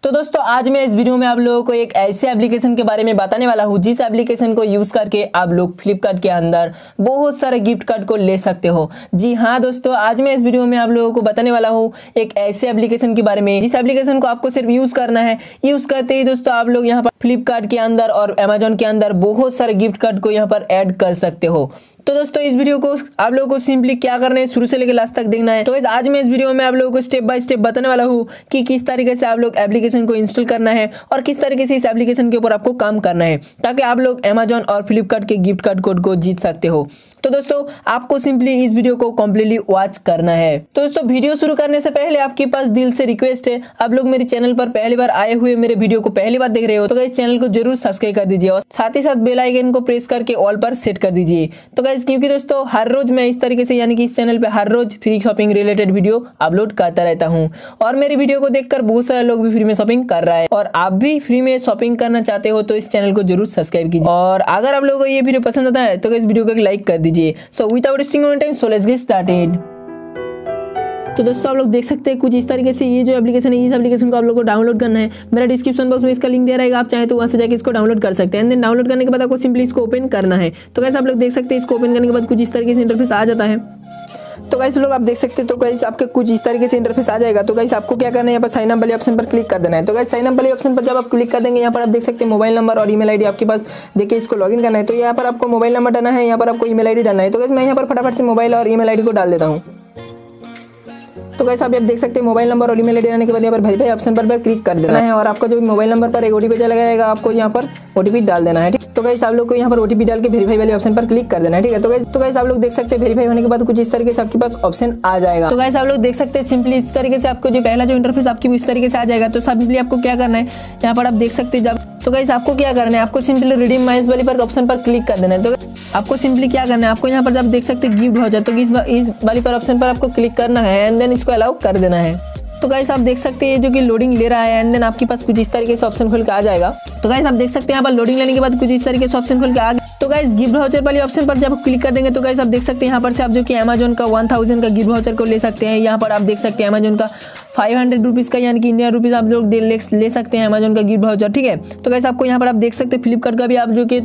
तो दोस्तों आज मैं इस वीडियो में आप लोगों को एक ऐसे एप्लीकेशन के बारे में बताने वाला हूं जिस एप्लीकेशन को यूज करके आप लोग फ्लिपकार्ट के अंदर बहुत सारे गिफ्ट कार्ड को ले सकते हो। जी हाँ दोस्तों, आज मैं इस वीडियो में आप लोगों को बताने वाला हूं एक ऐसे एप्लीकेशन के बारे में जिस एप्लीकेशन को आपको सिर्फ यूज करना है। यूज करते ही दोस्तों आप लोग यहाँ पर फ्लिपकार्ट के अंदर और अमेजोन के अंदर बहुत सारे गिफ्ट कार्ड को यहाँ पर ऐड कर सकते हो। तो दोस्तों इस वीडियो को आप लोगों को सिंपली क्या करना है, शुरू से लेकर लास्ट तक देखना है। तो आज मैं इस वीडियो में आप लोगों को स्टेप बाय स्टेप बताने वाला हूँ कि किस तरीके से आप लोग एप्लीकेशन को इंस्टॉल करना है और किस तरीके से इस एप्लीकेशन के ऊपर आपको काम करना है ताकि आप लोग अमेजोन और फ्लिपकार्ट के गिफ्ट कार्ड कोड को जीत सकते हो। तो दोस्तों आपको सिंपली इस वीडियो को कंप्लीटली वॉच करना है। तो दोस्तों वीडियो शुरू करने से पहले आपके पास दिल से रिक्वेस्ट है, आप लोग मेरे चैनल पर पहली बार आए हुए मेरे वीडियो को पहली बार देख रहे हो तो इस चैनल को जरूर सब्सक्राइब कर दीजिए और साथ ही साथ बेल आइकन को प्रेस करके ऑल पर सेट कर दीजिए। तो गाइस क्योंकि दोस्तों हर रोज मैं इस तरीके से यानी कि इस चैनल पे हर रोज free shopping related video upload करता रहता हूँ और मेरी वीडियो को देखकर बहुत सारे लोग भी फ्री में शॉपिंग कर रहा है और आप भी फ्री में शॉपिंग करना चाहते हो तो इस चैनल को जरूर सब्सक्राइब कीजिए। और अगर आप लोगों को ये वीडियो पसंद आता है तो इस वीडियो को एक लाइक कर दीजिए। So without wasting any time so let's get started. तो दोस्तों आप लोग देख सकते हैं कुछ इस तरीके से ये जो एप्लीकेशन है, इस एप्लीकेशन को आप लोगों को डाउनलोड करना है। मेरा डिस्क्रिप्शन बॉक्स में इसका लिंक दे रहेगा, आप चाहे तो वहां से जाकर इसको डाउनलोड कर सकते हैं। एंड देन डाउनलोड करने के बाद आपको सिंपली इसको ओपन करना है। तो गाइस आप लोग देख सकते हैं इसको ओपन करने के बाद कुछ इस तरीके से इंटरफेस आ जाता है। तो गाइस लोग आप देख सकते हैं तो गाइस आपके कुछ इस तरीके से इंटरफेस आ जाएगा। तो गाइस आपको क्या करना है, यहाँ पर साइन अप वाले ऑप्शन पर क्लिक कर देना है। तो गाइस साइन अप वाले ऑप्शन पर जब आप क्लिक कर देंगे यहाँ पर आप देख सकते हैं मोबाइल नंबर और ईमेल आईडी आपके पास देखिए इसको लॉगिन करना है। तो यहाँ पर आपको मोबाइल नंबर डालना है, यहाँ पर आपको ईमेल आईडी डालना है। तो गाइस मैं यहाँ पर फटाफट से मोबाइल और ईमेल आईडी को डाल देता हूँ। तो गाइस आप देख सकते हैं मोबाइल नंबर और ईमेल आईडी डालने के बाद यहाँ पर वेरीफाई ऑप्शन पर क्लिक कर देना है और आपका जो मोबाइल नंबर पर एक ओटीपी चला जाएगा, आपको यहाँ पर ओटीपी डाल देना है। ठीक, तो गाइस आप लोग को यहाँ पर ओटीपी डाल के वेरीफाई वाले ऑप्शन पर क्लिक कर देना है। ठीक है, तो गाइस आप लोग देख सकते हैं वेरीफाई होने के बाद कुछ इस तरीके से आपके पास ऑप्शन आ जाएगा। तो गाइस आप लोग देख सकते हैं सिंपली इस तरीके से आपको जो पहला जो इंटरफेस आपकी इस तरीके से आ जाएगा। तो सिंपली आपको क्या करना है, यहाँ पर आप देख सकते हैं जब तो गाइस आपको क्या करना है, आपको सिंपली रिडीम माइल्स वाली पर ऑप्शन पर क्लिक कर देना है। तो आपको सिंपली क्या करना है, आपको यहाँ पर जब देख सकते हैं गिफ्ट वाउचर, तो इस वाली पर ऑप्शन पर आपको क्लिक करना है एंड देन इसको अलाउ कर देना है। तो गाइस आप देख सकते हैं जो कि लोडिंग ले रहा है एंड देन आपके पास कुछ इस तरीके से ऑप्शन खुल के आ जाएगा। तो गाइस आप देख सकते हैं यहाँ पर लोडिंग लेने के बाद कुछ इस तरीके से ऑप्शन खुल के आ गया। तो गाइस गिफ्ट वाउचर वाले ऑप्शन पर जब आप क्लिक कर देंगे तो गाइस आप देख सकते हैं यहाँ पर से आप जो कि अमेजोन का 1000 का गिफ्ट वाउचर को ले सकते हैं। यहाँ पर आप देख सकते हैं अमेजोन का 500 रुपीज़ का यानी कि इंडियन रुपीज़ आप लोग ले सकते हैं अमेजोन का गिफ्ट वाउचर। ठीक है, तो गाइस आपको यहाँ पर आप देख सकते हैं फ्लिपकार्ट का भी आप जो कि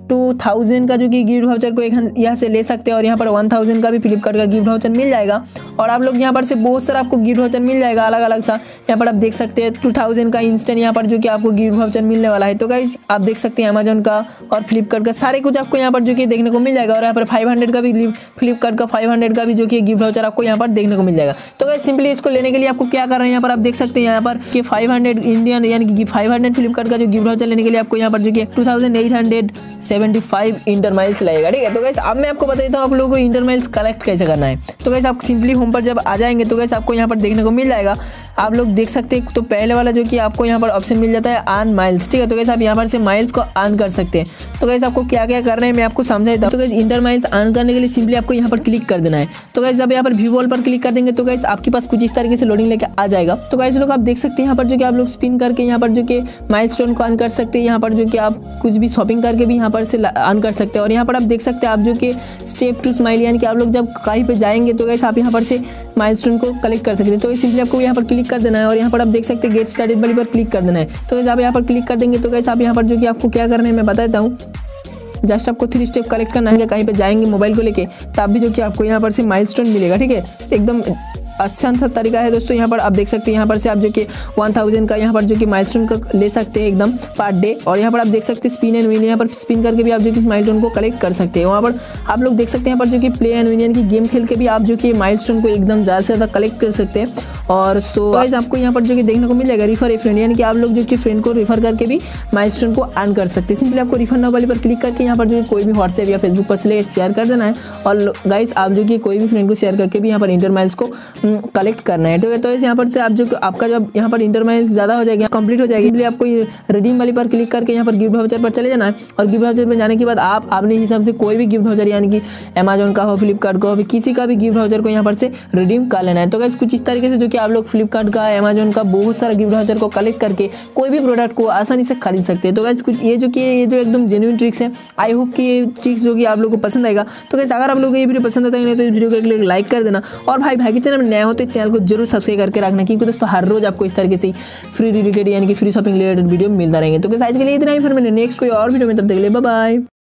2000 का जो कि गिफ्ट वाउचर को यहाँ से ले सकते हैं और यहाँ पर 1000 का भी फ्लिपकार्ट का गिफ्ट वाउचर मिल जाएगा और आप लोग यहाँ पर से बहुत सारा आपको गिफ्ट वाउचर मिल जाएगा अलग अलग सा। यहाँ पर आप देख सकते हैं 2000 का इंस्टेंट यहाँ पर जो कि आपको गिफ्ट वाउचर मिलने वाला है। तो गाइस आप देख सकते हैं अमेजोन का और फ्लिपकार्ट का सारे कुछ आपको यहाँ पर जो कि देखने को मिल जाएगा और यहाँ पर 500 का भी फ्लिपकार्ट का 500 का भी जो कि गिफ्ट वाउचर आपको यहाँ पर देखने को मिल जाएगा। तो गाइस सिंपली इसको लेने के लिए आपको क्या करना है, यहाँ पर आप देख सकते हैं यहाँ पर कि 500 इंडियन यानी कि 500 फ्लिपकार्ट का जो गिफ्ट वाउचर लेने के लिए आपको यहाँ पर जो कि 2875 इंटर माइल्स लगेगा। ठीक है, तो गाइस अब मैं आपको बता देता हूँ आप लोगों को इंटर माइल्स कलेक्ट कैसे करना है। तो गाइस आप सिंपली होम पर जब आ जाएंगे तो गाइस आपको यहाँ पर देखने को मिल जाएगा, आप लोग देख सकते हैं। तो पहले वाला जो कि आपको यहाँ पर ऑप्शन मिल जाता है अर्न माइल्स। ठीक है, तो गाइस आप यहाँ पर से माइल्स को अर्न कर सकते हैं। तो गाइस आपको क्या क्या करना है मैं आपको समझाता हूँ। तो गाइस इंटर माइल्स अर्न करने के लिए सिंपली आपको यहाँ पर क्लिक कर देना है। तो गाइस जब यहाँ पर व्यू वॉल पर क्लिक कर देंगे तो गाइस आपके पास कुछ इस तरीके से लोडिंग लेके आ जाएगा। तो गाइस लोग आप देख सकते हैं यहाँ पर जो कि आप लोग स्पिन करके यहाँ पर जो कि माइलस्टोन को अर्न कर सकते हैं। यहाँ पर जो कि आप कुछ भी शॉपिंग करके भी यहाँ पर से अर्न कर सकते हैं और यहाँ पर आप देख सकते हैं आप जो कि स्टेप टू स्माइल यानी कि आप लोग जब कहीं पे जाएंगे तो गाइस आप यहाँ पर से माइलस्टोन को कलेक्ट कर सकते हैं। तो सिंपली आपको यहाँ पर क्लिक कर देना है और यहाँ पर आप देख सकते हैं गेट स्टार्टेड वाली पर क्लिक कर देना है। तो गाइस आप यहाँ पर क्लिक कर देंगे तो गाइस आप यहाँ पर जो कि आपको क्या करना है मैं बताता हूँ। जस्ट आपको 3 स्टेप कलेक्ट करना है, कहीं पे जाएंगे मोबाइल को लेके तब भी जो कि आपको यहाँ पर से माइलस्टोन मिलेगा। ठीक है, एकदम आसान सा तरीका है दोस्तों। यहाँ पर आप देख सकते हैं यहाँ पर से आप जो कि 1000 का यहाँ पर जो कि माइलस्टोन का ले सकते हैं एकदम पर डे और यहाँ पर आप देख सकते हैं स्पिन एंड विन, यहाँ पर स्पिन करके भी आप जो कि माइलस्टोन को कलेक्ट कर सकते हैं। वहाँ पर आप लोग देख सकते हैं यहाँ पर जो कि प्ले एंड विन की गेम खेल के भी आप जो कि माइलस्टोन को एकदम ज़्यादा से ज़्यादा कलेक्ट कर सकते हैं। और सो गाइस आपको यहाँ पर जो कि देखने को मिल जाएगा रिफर ए फ्रेंड, यानी कि आप लोग जो कि फ्रेंड को रिफर करके भी माइलस्टोन को अर्न कर सकते हैं। सिंपली आपको रिफर नाउ वाली पर क्लिक करके यहाँ पर जो कोई भी व्हाट्सएप या फेसबुक पर शेयर कर देना है और गाइस आप जो कि कोई भी फ्रेंड को शेयर करके भी यहाँ पर इंटर माइल्स को कलेक्ट करना है। ठीक है, तो यहाँ पर से आप जो आपका जब यहाँ पर इंटर माइल्स ज़्यादा हो जाएगा कंप्लीट हो जाएगी, सिंपली आपको रिडीम वाली पर क्लिक करके यहाँ पर गिफ्ट वाउचर पर चले जाना है और गिफ्ट वाउचर पर जाने के बाद आप अपने हिसाब से कोई भी गिफ्ट वाउचर यानी कि अमेजोन का हो, फ्लिपकार्ट का हो, किसी का भी गिफ्ट वाउचर को यहाँ पर से रिडीम कर लेना है। तो गाइस कुछ इस तरीके से जो कि आप लोग फ्लिपकार्ट का अमेजोन का बहुत सारा गिफ्ट वाउचर को कलेक्ट करके कोई भी प्रोडक्ट को आसानी से खरीद सकते हैं। तो गाइस कुछ ये जो एकदम जेन्युइन ट्रिक्स है, आई होप कि ये ट्रिक्स जो कि आप लोगों को पसंद आएगा। तो गाइस अगर आप लोगों को ये वीडियो पसंद आता है तो इस वीडियो को एक लाइक कर देना और भाई के चैनल में नए हो तो चैनल को जरूर सब्सक्राइब करके रखना, क्योंकि दोस्तों हर रोज आपको इस तरीके से फ्री रिलेटेड यानी कि फ्री शॉपिंग रिलेटेड वीडियो मिलता रहेंगे। तो गाइस आज के लिए इतना ही, फिर मैंने नेक्स्ट कोई और वीडियो में, तब तक के लिए बाय बाय।